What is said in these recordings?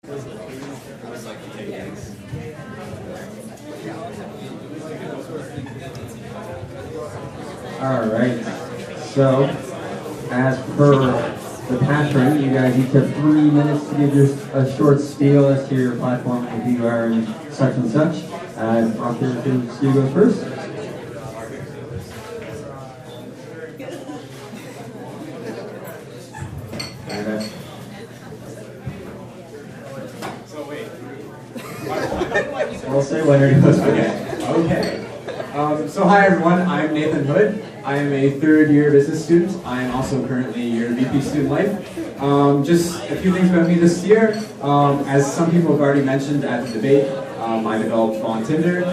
All right. So, as per the pattern, you guys each have 3 minutes to give a short spiel as to your platform, who you are, and such and such. Dr. Stu goes first. We'll say when it goes. Okay. So hi everyone, I'm Nathan Hood. I am a third-year business student. I am also currently your VP Student Life. Just a few things about me this year. As some people have already mentioned at the debate, I developed Voluntinder,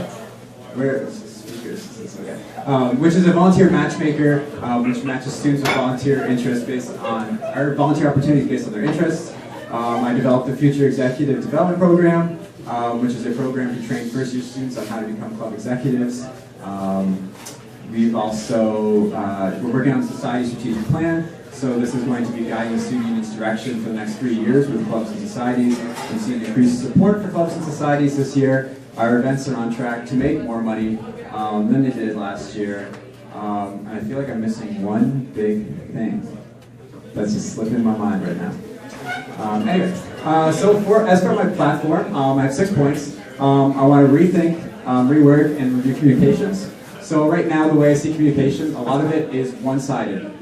which is a volunteer matchmaker, which matches students with volunteer interests based on, or volunteer opportunities based on their interests. I developed the Future Executive Development Program, which is a program to train first-year students on how to become club executives. We've also, we're working on the Society Strategic Plan, so this is going to be guiding the student union's direction for the next 3 years with clubs and societies. We've seen increased support for clubs and societies this year. Our events are on track to make more money than they did last year. And I feel like I'm missing one big thing that's just slipping my mind right now. Anyway, as for my platform, I have 6 points. I want to rethink, rework, and review communications. So right now, the way I see communication, a lot of it is one-sided.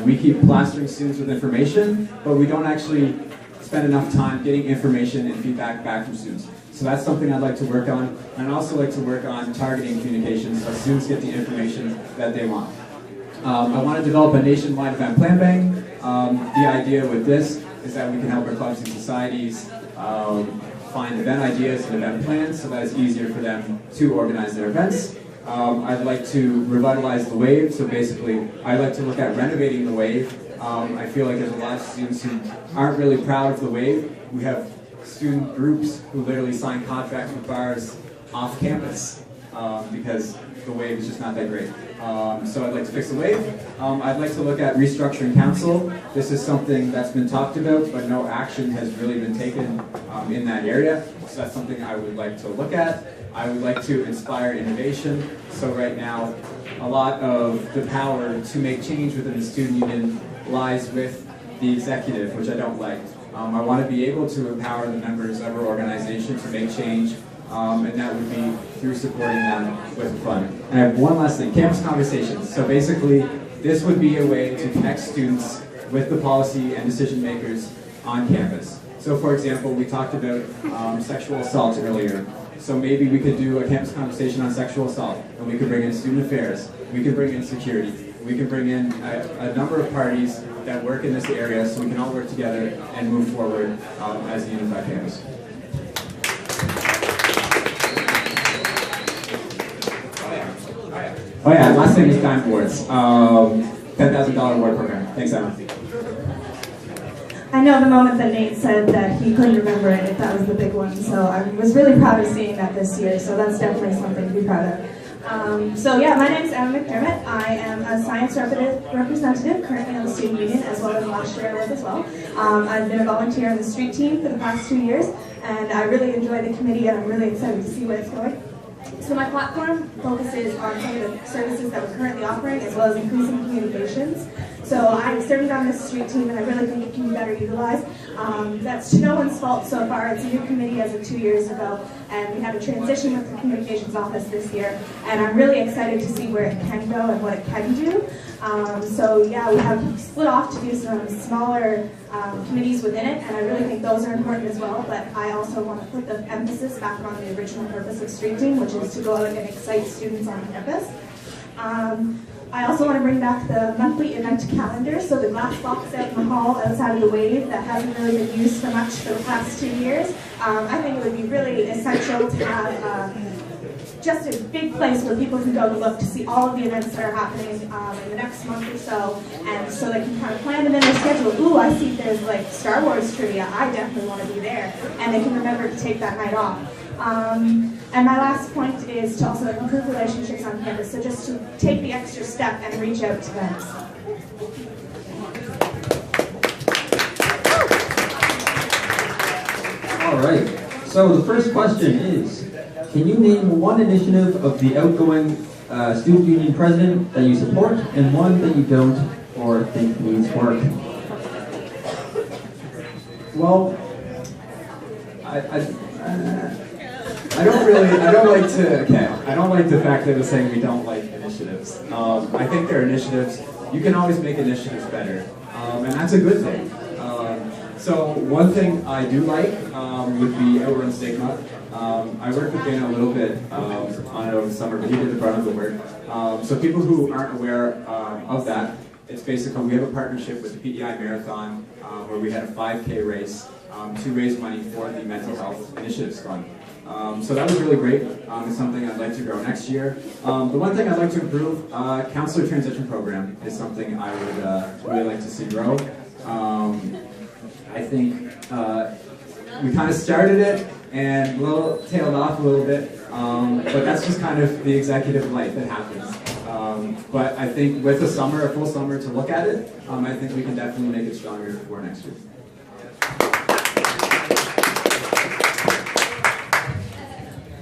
We keep plastering students with information, but we don't actually spend enough time getting information and feedback back from students. So that's something I'd like to work on. And I'd also like to work on targeting communications so students get the information that they want. I want to develop a nationwide event plan bank. The idea with this is that we can help our clubs and societies find event ideas and event plans so that it's easier for them to organize their events. I'd like to revitalize the Wave, so basically I'd like to look at renovating the Wave. I feel like there's a lot of students who aren't really proud of the Wave. We have student groups who literally sign contracts with bars off campus because the Wave is just not that great. So I'd like to fix the Wave. I'd like to look at restructuring council. This is something that's been talked about, but no action has really been taken in that area. So that's something I would like to look at. I would like to inspire innovation. So right now, a lot of the power to make change within the student union lies with the executive, which I don't like. I want to be able to empower the members of our organization to make change, and that would be through supporting them with fun. And I have one last thing, campus conversations. So basically, this would be a way to connect students with the policy and decision makers on campus. So for example, we talked about sexual assault earlier. So maybe we could do a campus conversation on sexual assault, and we could bring in student affairs, we could bring in security, we can bring in a number of parties that work in this area so we can all work together and move forward as a unified campus. Oh yeah, last thing is Dime Awards. $10,000 award program. Thanks, Emma. I know the moment that Nate said that he couldn't remember it, if that was the big one, so I was really proud of seeing that this year, so that's definitely something to be proud of. So yeah, my name is Emma McDermott. I am a science representative currently on the student union, as well as last year I was as well. I've been a volunteer on the street team for the past 2 years, and I really enjoy the committee, and I'm really excited to see where it's going. So my platform focuses on some of the services that we're currently offering, as well as increasing communications. So I served on this street team, and I really think it can be better utilized. That's to no one's fault so far. It's a new committee as of 2 years ago, and we had a transition with the communications office this year, and I'm really excited to see where it can go and what it can do. So yeah, we have split off to do some smaller committees within it, and I really think those are important as well, but I also want to put the emphasis back on the original purpose of Street Team, which is to go out and excite students on campus. I also want to bring back the monthly event calendar, so the glass box out in the hall outside of the Wave that hasn't really been used for much for the past 2 years. I think it would be really essential to have just a big place where people can go to look to see all of the events that are happening in the next month or so, and so they can kind of plan them in their schedule. Ooh, I see there's like Star Wars trivia, I definitely want to be there, and they can remember to take that night off. And my last point is to also improve relationships on campus, so just to take the extra step and reach out to them. All right. So the first question is, can you name one initiative of the outgoing student union president that you support and one that you don't or think needs work? Well, I don't like the fact that we're saying we don't like initiatives. I think there are initiatives, you can always make initiatives better, and that's a good thing. So one thing I do like would be Outrun Stigma. I worked with Dana a little bit on it over the summer, but he did the brunt of the work. So people who aren't aware of that, it's basically, we have a partnership with the PEI Marathon where we had a 5K race to raise money for the Mental Health Initiatives Fund. So that was really great. It's something I'd like to grow next year. The one thing I'd like to improve, counselor transition program is something I would really like to see grow. I think we kind of started it and tailed off a little bit, but that's just kind of the executive life that happens. But I think with a full summer to look at it, I think we can definitely make it stronger for next year.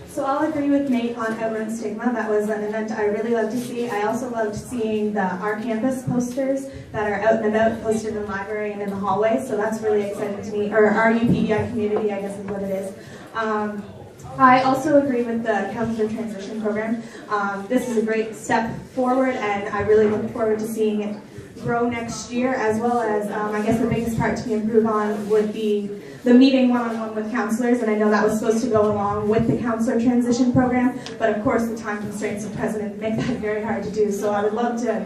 So I'll agree with Nate on Outrun Stigma. That was an event I really loved to see. I also loved seeing the Our Campus posters that are out and about, posted in the library and in the hallway. So that's really exciting to me. Or RUPEI community, I guess is what it is. I also agree with the Counselor Transition Program. This is a great step forward, and I really look forward to seeing it grow next year, as well as, I guess the biggest part to improve on would be the meeting one-on-one with counselors, and I know that was supposed to go along with the Counselor Transition Program, but of course the time constraints of President make that very hard to do, so I would love to,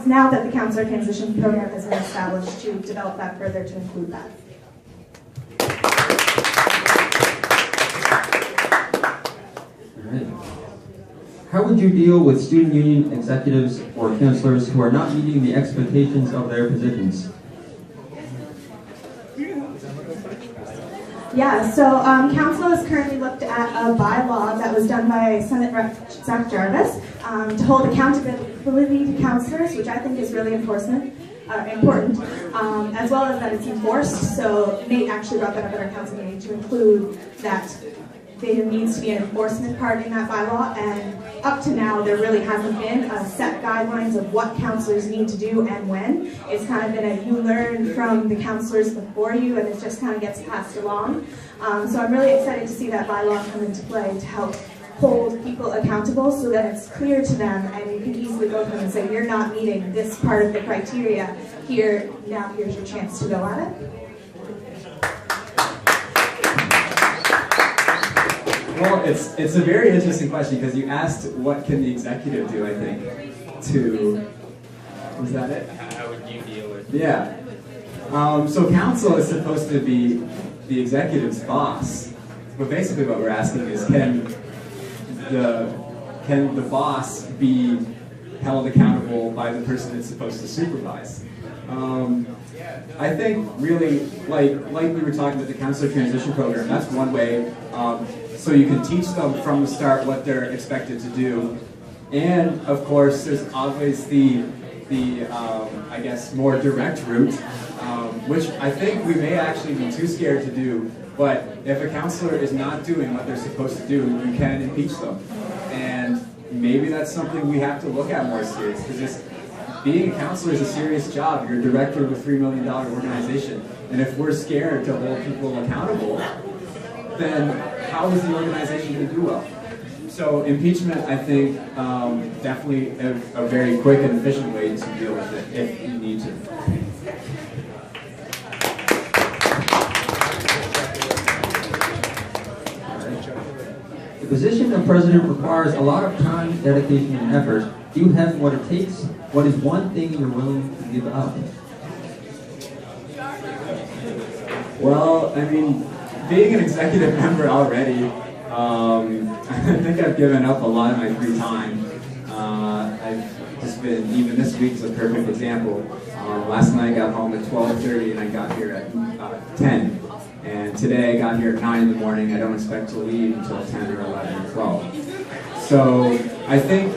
now that the Counselor Transition Program has been established, to develop that further to include that. How would you deal with student union executives or counselors who are not meeting the expectations of their positions? Yeah, so Council has currently looked at a bylaw that was done by Senate Rep. Zach Jarvis to hold accountability to counselors, which I think is really important, as well as that it's enforced. So Nate actually brought that up at our council meeting to include that there needs to be an enforcement part in that bylaw, and up to now there really hasn't been a set guidelines of what counselors need to do and when. It's kind of been a you learn from the counselors before you, and it just kind of gets passed along. So I'm really excited to see that bylaw come into play to help hold people accountable so that it's clear to them, and you can easily go to them and say, you're not meeting this part of the criteria. Here's your chance to go at it. Well, it's a very interesting question because you asked what can the executive do, I think, to, was that it? How would you deal with it? Yeah. So council is supposed to be the executive's boss, but basically what we're asking is can the boss be held accountable by the person it's supposed to supervise? I think really, like we were talking about the counselor transition program, that's one way. So you can teach them from the start what they're expected to do. And of course, there's always the I guess, more direct route, which I think we may actually be too scared to do. But if a counselor is not doing what they're supposed to do, you can impeach them. And maybe that's something we have to look at more seriously, because being a counselor is a serious job. You're a director of a $3 million organization. And if we're scared to hold people accountable, then how is the organization going to do well? So impeachment, I think, definitely a very quick and efficient way to deal with it if you need to. The position of president requires a lot of time, dedication, and effort. Do you have what it takes? What is one thing you're willing to give up? Well, I mean, being an executive member already, I think I've given up a lot of my free time. I've just been, even this week is a perfect example. Last night I got home at 12:30 and I got here at 10. And today I got here at 9 in the morning. I don't expect to leave until 10 or 11 or 12. So I think,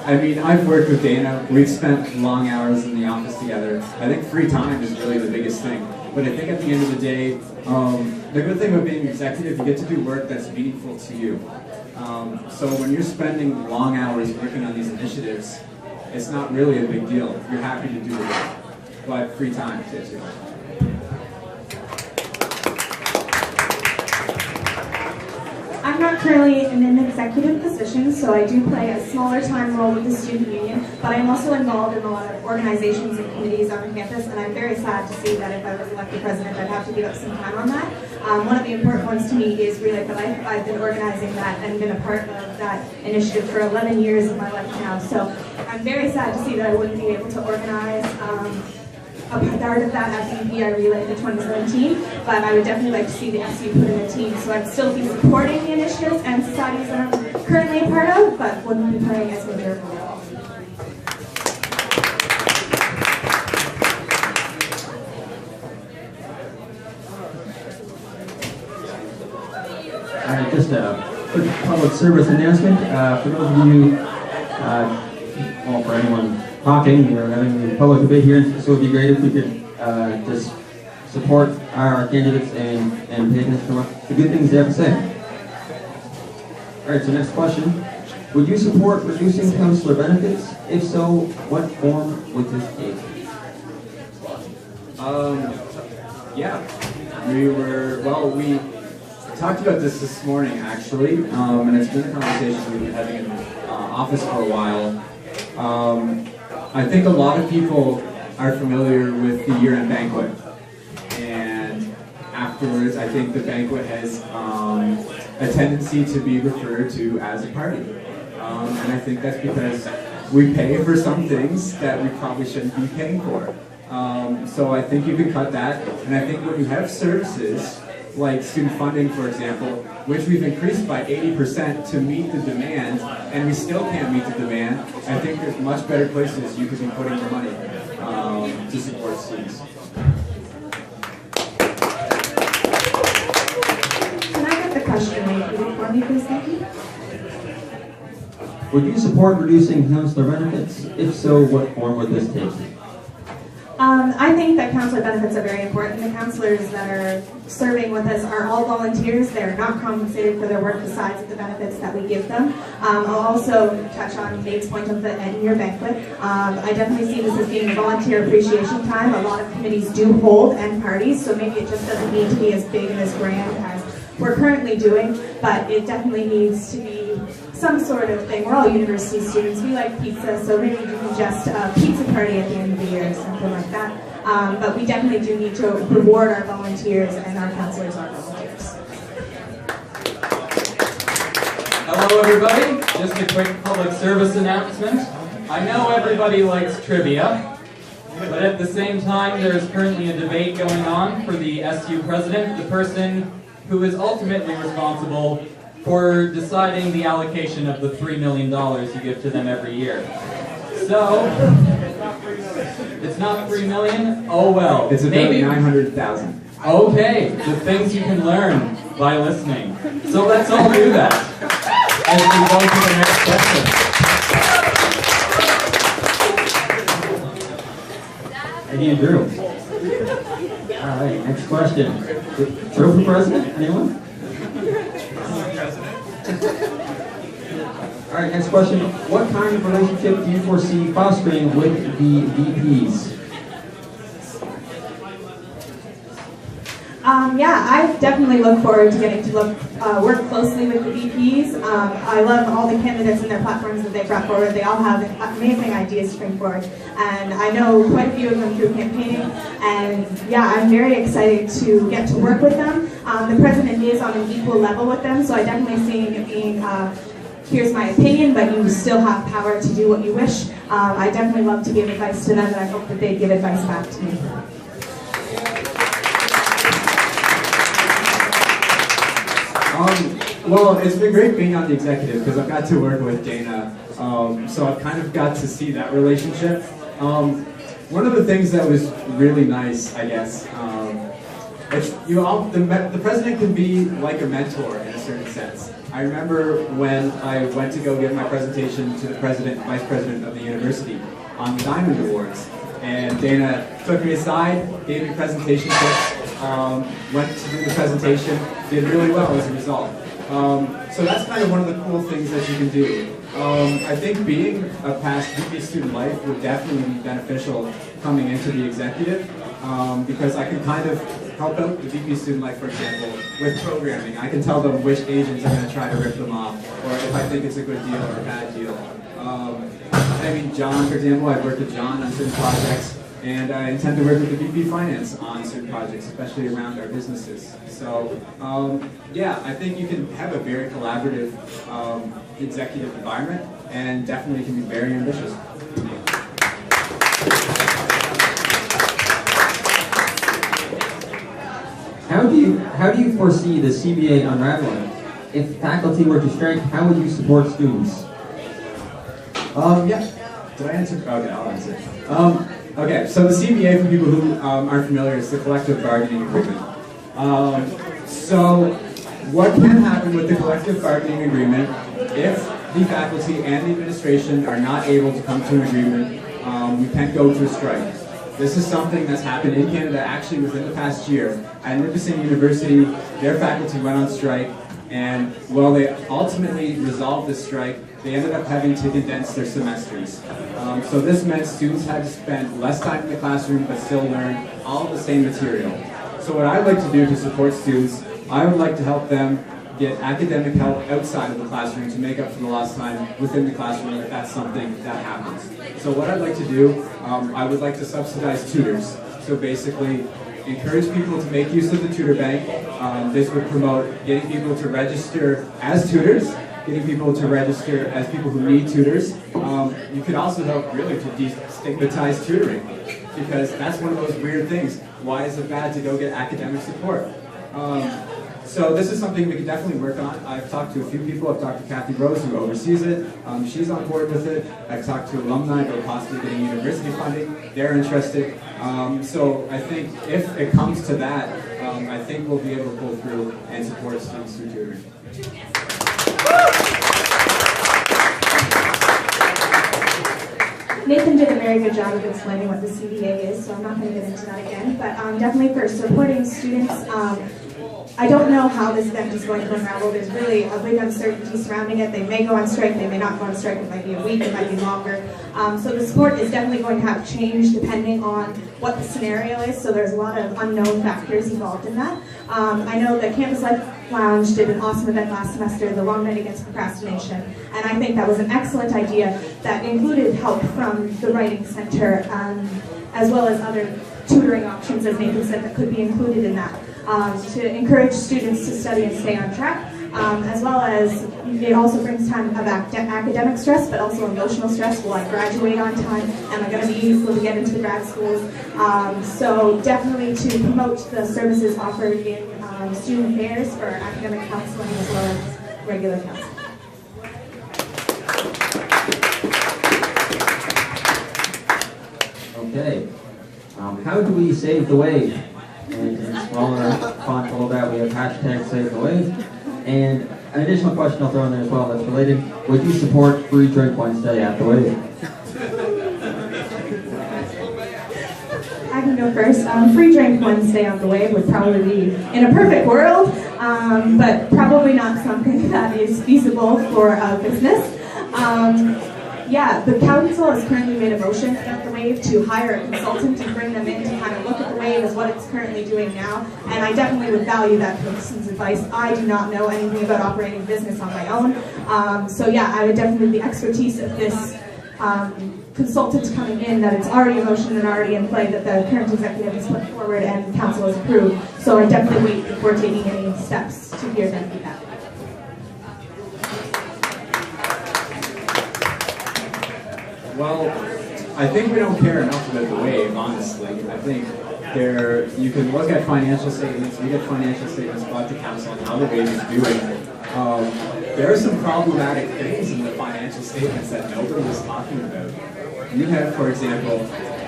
I mean, I've worked with Dana. We've spent long hours in the office together. I think free time is really the biggest thing. But I think at the end of the day, the good thing about being executive, you get to do work that's meaningful to you. So when you're spending long hours working on these initiatives, it's not really a big deal. You're happy to do the work, but free time too. I'm not currently in an executive position, so I do play a smaller time role with the student union, but I'm also involved in a lot of organizations and committees on campus, and I'm very sad to see that if I was elected president, I'd have to give up some time on that. One of the important ones to me is Relay for Life. I've been organizing that and been a part of that initiative for 11 years of my life now, so I'm very sad to see that I wouldn't be able to organize a part of that at BPI Relay in 2017, but I would definitely like to see the SU put in a team, so I'd still be supporting the initiatives and societies that I'm currently a part of, but wouldn't be playing as major of a role. All right, just a quick public service announcement. For those of you, well, for anyone talking, we're having a public debate here, so it would be great if we could just support our candidates and pay attention to what the good things they have to say. All right, so next question. Would you support reducing counselor benefits? If so, what form would this take? Yeah, we talked about this morning actually, and it's been a conversation we've been having in the office for a while. I think a lot of people are familiar with the year-end banquet, and afterwards I think the banquet has a tendency to be referred to as a party, and I think that's because we pay for some things that we probably shouldn't be paying for. So I think you could cut that, and I think when you have services like student funding, for example, which we've increased by 80% to meet the demand, and we still can't meet the demand, I think there's much better places you could be putting your money to support students. Can I get the question repeated for me, please? Thank you. Would you support reducing counselor benefits? If so, what form would this take? I think that counselor benefits are very important. The counselors that are serving with us are all volunteers. They're not compensated for their work besides the benefits that we give them. I'll also touch on Nate's point of the end-year banquet. I definitely see this as being a volunteer appreciation time. A lot of committees do hold end parties, so maybe it just doesn't need to be as big and as grand as we're currently doing, but it definitely needs to be some sort of thing. We're all university students. We like pizza, so maybe you can just a pizza party at the end of the year or something like that. But we definitely do need to reward our volunteers, and our counselors are volunteers. Hello everybody, just a quick public service announcement. I know everybody likes trivia, but at the same time there's currently a debate going on for the SU president, the person who is ultimately responsible for deciding the allocation of the $3 million you give to them every year. So, it's not $3 million? Oh well. It's about maybe 900,000. Okay, the things you can learn by listening. So let's all do that as we go to the next question. Again, Drew. All right, next question. Drew for president? Anyone? All right, next question. What kind of relationship do you foresee fostering with the VPs? Yeah, I definitely look forward to getting to work closely with the VPs. I love all the candidates and their platforms that they brought forward. They all have amazing ideas to bring forward, and I know quite a few of them through campaigning. And yeah, I'm very excited to get to work with them. The president is on an equal level with them, so I definitely see it being here's my opinion, but you still have power to do what you wish. I definitely love to give advice to them, and I hope that they give advice back to me. Well, it's been great being on the executive because I've got to work with Dana, so I've kind of got to see that relationship. One of the things that was really nice, I guess, the president can be like a mentor in a certain sense. I remember when I went to go give my presentation to the president and vice president of the university on the Diamond Awards, and Dana took me aside, gave me presentation tips, went through the presentation, did really well as a result. So that's kind of one of the cool things that you can do. I think being a past VP Student Life would definitely be beneficial coming into the executive, because I can kind of help out the VP Student Life, for example, with programming. I can tell them which agents are going to try to rip them off, or if I think it's a good deal or a bad deal. I mean, John, for example, I've worked with John on certain projects, and I intend to work with the VP Finance on certain projects, especially around our businesses. So, yeah, I think you can have a very collaborative executive environment, and definitely can be very ambitious. How do you foresee the CBA unraveling? If faculty were to strike, how would you support students? Yeah. Did I answer? Okay, I'll answer. Okay, so the CBA, for people who aren't familiar, is the collective bargaining agreement. So what can happen with the collective bargaining agreement if the faculty and the administration are not able to come to an agreement? We can go to a strike. This is something that's happened in Canada actually within the past year. At Nipissing University, their faculty went on strike, and while they ultimately resolved this strike, they ended up having to condense their semesters. So this meant students had to spend less time in the classroom but still learn all of the same material. So what I'd like to do to support students, I would like to help them get academic help outside of the classroom to make up for the lost time within the classroom if that's something that happens. So what I'd like to do, I would like to subsidize tutors. So basically, encourage people to make use of the tutor bank. This would promote getting people to register as tutors, getting people to register as people who need tutors. You could also help really to destigmatize tutoring, because that's one of those weird things. Why is it bad to go get academic support? So this is something we can definitely work on. I've talked to a few people. I've talked to Kathy Rose, who oversees it. She's on board with it. I've talked to alumni about possibly getting university funding. They're interested. So I think if it comes to that, I think we'll be able to pull through and support students through tutoring. Nathan did a very good job of explaining what the CBA is, so I'm not going to get into that again. But definitely for supporting students, I don't know how this event is going to unravel. There's really a big uncertainty surrounding it. They may go on strike, they may not go on strike. It might be a week, it might be longer. So the support is definitely going to have change depending on what the scenario is. So there's a lot of unknown factors involved in that. I know that Campus Life Lounge did an awesome event last semester, the Long Night Against Procrastination, and I think that was an excellent idea that included help from the Writing Center, as well as other tutoring options, as Nathan said, that could be included in that. To encourage students to study and stay on track, as well as it also brings time of academic stress, but also emotional stress. Will I graduate on time? Am I going to be able to get into the grad schools? So definitely to promote the services offered in student affairs for academic counseling as well as regular counseling. Okay. How do we save the wave? And in smaller font below that, we have hashtag save the wave. And an additional question I'll throw in there as well that's related. Would you support Free Drink Wednesday at the wave? I can go first. Free Drink Wednesday on the wave would probably be in a perfect world, but probably not something that is feasible for a business. Yeah, the council has currently made a motion at the wave to hire a consultant to bring them in to kind of look at the wave as what it's currently doing now, and I definitely would value that person's advice. I do not know anything about operating a business on my own, so yeah, I would definitely, the expertise of this consultant coming in, that it's already in motion and already in play, that the current executive has put forward and the council has approved, so I definitely wait before taking any steps to hear them feedback. Well, I think we don't care enough about the wave, honestly. I think you can look at financial statements, we get financial statements brought to council on how the wave is doing. There are some problematic things in the financial statements that nobody is talking about. You have, for example,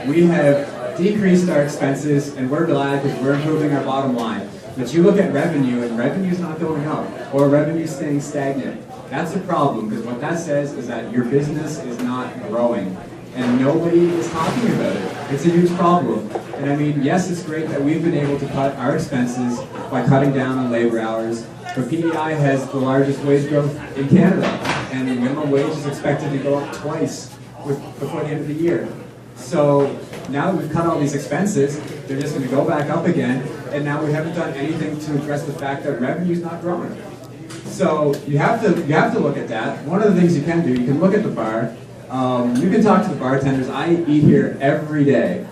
we have decreased our expenses, and we're glad because we're improving our bottom line. But you look at revenue, and revenue's not going up, or revenue's staying stagnant. That's a problem, because what that says is that your business is not growing. and nobody is talking about it. It's a huge problem. And I mean, yes, it's great that we've been able to cut our expenses by cutting down on labor hours, but PEI has the largest wage growth in Canada, and the minimum wage is expected to go up twice before the end of the year. So now that we've cut all these expenses, they're just going to go back up again, and now we haven't done anything to address the fact that revenue's not growing. So you have to look at that. One of the things you can do, you can look at the bar. You can talk to the bartenders. I eat here every day.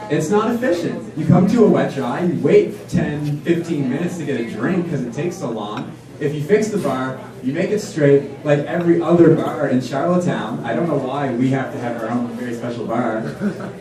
It's not efficient. You come to a wet dry, you wait 10, 15 minutes to get a drink because it takes so long. If you fix the bar, you make it straight like every other bar in Charlottetown. I don't know why we have to have our own very special bar,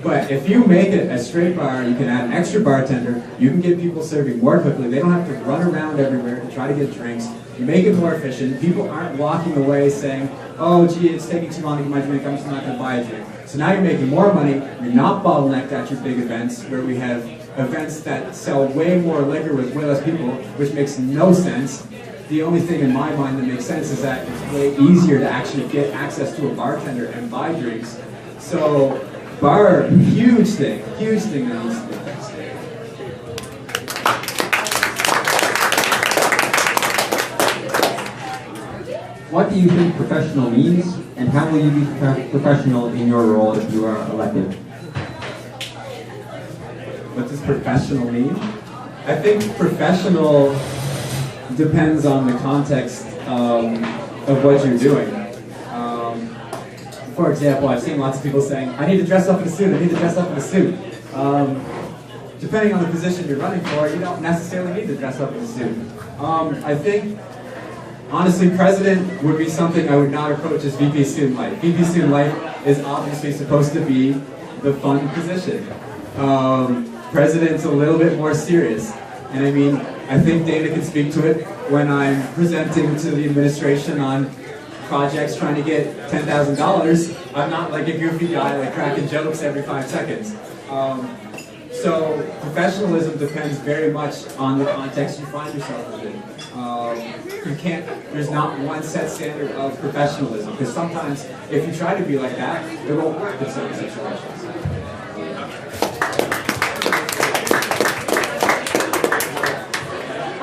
but if you make it a straight bar, you can add an extra bartender, you can get people serving more quickly, they don't have to run around everywhere to try to get drinks, you make it more efficient, people aren't walking away saying, oh gee, it's taking too long to get my drink, I'm just not going to buy a drink. So now you're making more money, you're not bottlenecked at your big events where we have events that sell way more liquor with way less people, which makes no sense. The only thing in my mind that makes sense is that it's way easier to actually get access to a bartender and buy drinks. So, bar, huge thing that needs to be fixed. What do you think professional means, and how will you be professional in your role if you are elected? What does professional mean? I think professional depends on the context of what you're doing. For example, I've seen lots of people saying, I need to dress up in a suit, I need to dress up in a suit. Depending on the position you're running for, you don't necessarily need to dress up in a suit. I think, honestly, president would be something I would not approach as VP Student Life. VP Student Life is obviously supposed to be the fun position. President's a little bit more serious. And I mean, I think Dana can speak to it when I'm presenting to the administration on projects trying to get $10,000. I'm not like a goofy guy like cracking jokes every 5 seconds. So professionalism depends very much on the context you find yourself within. There's not one set standard of professionalism, because sometimes if you try to be like that, it won't work in certain situations.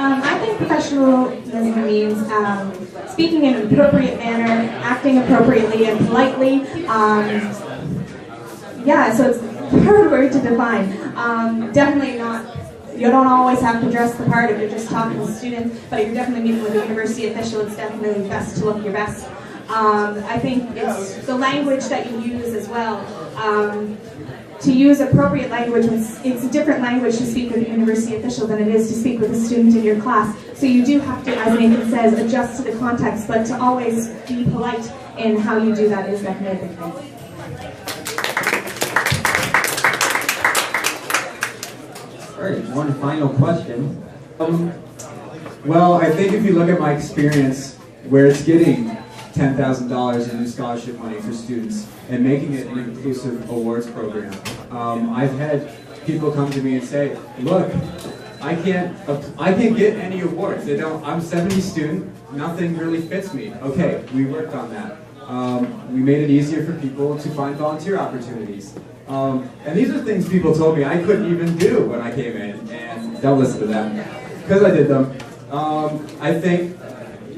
I think professionalism means speaking in an appropriate manner, acting appropriately and politely. Yeah, so it's a hard word to define. Definitely not, you don't always have to dress the part if you're just talking to students, but if you're definitely meeting with a university official, it's definitely best to look your best. I think it's the language that you use as well. To use appropriate language, it's a different language to speak with a university official than it is to speak with a student in your class. So you do have to, as Nathan says, adjust to the context, but to always be polite in how you do that is definitely a big thing. All right, one final question. Well, I think if you look at my experience where it's getting $10,000 in new scholarship money for students and making it an inclusive awards program. I've had people come to me and say, look, I can't get any awards. I'm a 70 student, nothing really fits me. Okay, we worked on that. We made it easier for people to find volunteer opportunities. And these are things people told me I couldn't even do when I came in, and don't listen to them, because I did them. I think,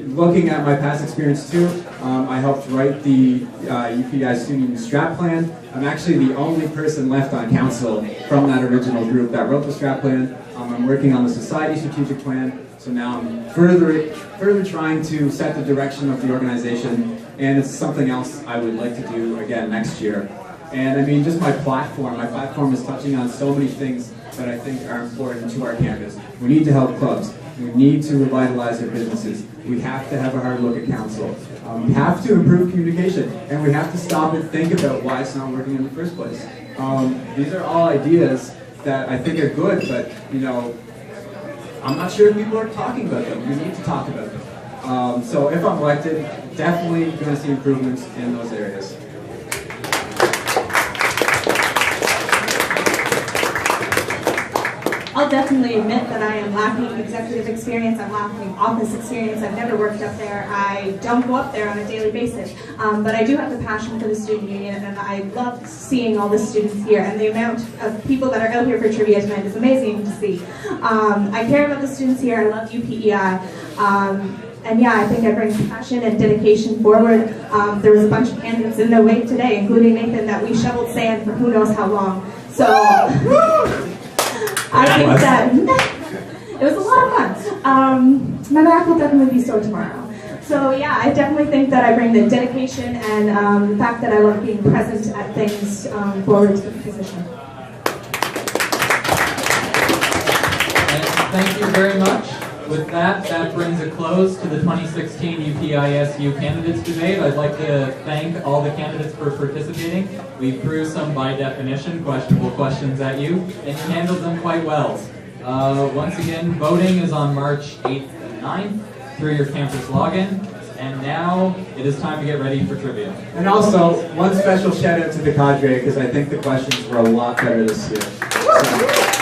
looking at my past experience too, I helped write the UPEI Student Union Strat Plan. I'm actually the only person left on council from that original group that wrote the Strat Plan. I'm working on the Society Strategic Plan, so now I'm further trying to set the direction of the organization, and it's something else I would like to do again next year. And I mean, just my platform is touching on so many things that I think are important to our campus. We need to help clubs. We need to revitalize their businesses. We have to have a hard look at council. We have to improve communication, and we have to stop and think about why it's not working in the first place. These are all ideas that I think are good, but you know, I'm not sure if people are talking about them. We need to talk about them. So if I'm elected, definitely going to see improvements in those areas. I'll I'll definitely admit that I am lacking executive experience, I'm lacking office experience, I've never worked up there, I don't go up there on a daily basis, but I do have the passion for the student union, and I love seeing all the students here, and the amount of people that are out here for trivia tonight is amazing to see. I care about the students here, I love UPEI, and yeah, I think I bring passion and dedication forward. There was a bunch of candidates in the wait today, including Nathan, that we shoveled sand for who knows how long. So I think that it was a lot of fun. My back will definitely be sore tomorrow. So yeah, I definitely think that I bring the dedication and the fact that I love being present at things forward to the position. And thank you very much. With that brings a close to the 2016 UPISU candidates debate. I'd like to thank all the candidates for participating. We threw some, by definition, questionable questions at you, and you handled them quite well. Once again, voting is on March 8th and 9th through your campus login. And now it is time to get ready for trivia. And also, one special shout out to the cadre, because I think the questions were a lot better this year. So.